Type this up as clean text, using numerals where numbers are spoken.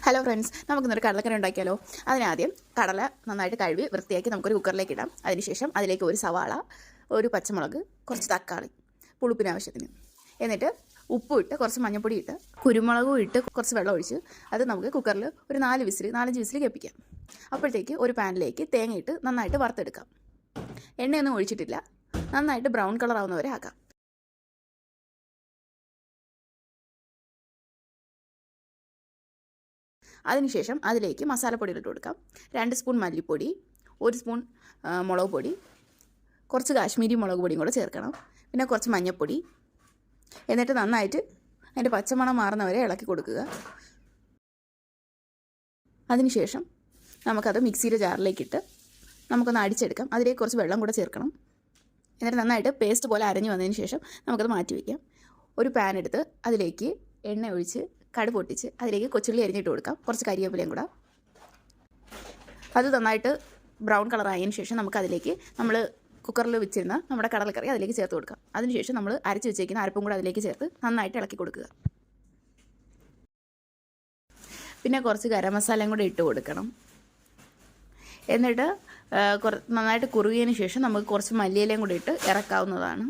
Hello friends, നമുക്കിന്നൊരു കടലക്കറി ഉണ്ടാക്കിയാലോ. അതിനാദ്യം കടല നന്നായിട്ട് കഴുകി വൃത്തിയാക്കി നമുക്കൊരു കുക്കറിലേക്ക് ഇടാം. അതിനുശേഷം അതിലേക്ക് ഒരു സവാള, ഒരു പച്ചമുളക്, കുറച്ച് തക്കാളി പുളിപ്പിന് ആവശ്യത്തിന്, എന്നിട്ട് ഉപ്പും ഇട്ട് കുറച്ച് മഞ്ഞൾപ്പൊടി ഇട്ട് കുരുമുളകും ഇട്ട് കുറച്ച് വെള്ളം ഒഴിച്ച് അത് നമുക്ക് കുക്കറിൽ ഒരു 4-5 വിസിൽ കേൾപ്പിക്കാം. അപ്പോഴത്തേക്ക് ഒരു പാനിലേക്ക് തേങ്ങയിട്ട് നന്നായിട്ട് വറുത്തെടുക്കാം. എണ്ണയൊന്നും ഒഴിച്ചിട്ടില്ല, നന്നായിട്ട് ബ്രൗൺ കളർ ആവുന്നവരെ ആക്കാം. അതിനുശേഷം അതിലേക്ക് മസാലപ്പൊടികൾ ഇട്ട് കൊടുക്കാം. 2 സ്പൂൺ മല്ലിപ്പൊടി, 1 സ്പൂൺ മുളക് പൊടി, കുറച്ച് കാശ്മീരി മുളക് പൊടിയും കൂടെ ചേർക്കണം. പിന്നെ കുറച്ച് മഞ്ഞൾപ്പൊടി. എന്നിട്ട് നന്നായിട്ട് അതിൻ്റെ പച്ചമണം മാറുന്നവരെ ഇളക്കി കൊടുക്കുക. അതിനുശേഷം നമുക്കത് മിക്സിയുടെ ജാറിലേക്കിട്ട് നമുക്കൊന്ന് അടിച്ചെടുക്കാം. അതിലേക്ക് കുറച്ച് വെള്ളം കൂടെ ചേർക്കണം. എന്നിട്ട് നന്നായിട്ട് പേസ്റ്റ് പോലെ അരഞ്ഞു വന്നതിന് ശേഷം നമുക്കത് മാറ്റി വയ്ക്കാം. ഒരു പാൻ എടുത്ത് അതിലേക്ക് എണ്ണ ഒഴിച്ച് കടുക് പൊട്ടിച്ച് അതിലേക്ക് കൊച്ചുള്ളി അരിഞ്ഞിട്ട് കൊടുക്കാം. കുറച്ച് കരിവേപ്പിലയും കൂടെ. അത് നന്നായിട്ട് ബ്രൗൺ കളർ ആയതിനു ശേഷം നമുക്കതിലേക്ക് നമ്മൾ കുക്കറിൽ വെച്ചിരുന്ന നമ്മുടെ കടലക്കറി അതിലേക്ക് ചേർത്ത് കൊടുക്കാം. അതിനുശേഷം നമ്മൾ അരച്ച് വെച്ചേക്കുന്ന അരപ്പും കൂടെ അതിലേക്ക് ചേർത്ത് നന്നായിട്ട് ഇളക്കി കൊടുക്കുക. പിന്നെ കുറച്ച് ഗരം മസാലയും കൂടെ ഇട്ട് കൊടുക്കണം. എന്നിട്ട് നന്നായിട്ട് കുറുകിയതിന് ശേഷം നമുക്ക് കുറച്ച് മല്ലിയിലയും കൂടി ഇട്ട് ഇറക്കാവുന്നതാണ്.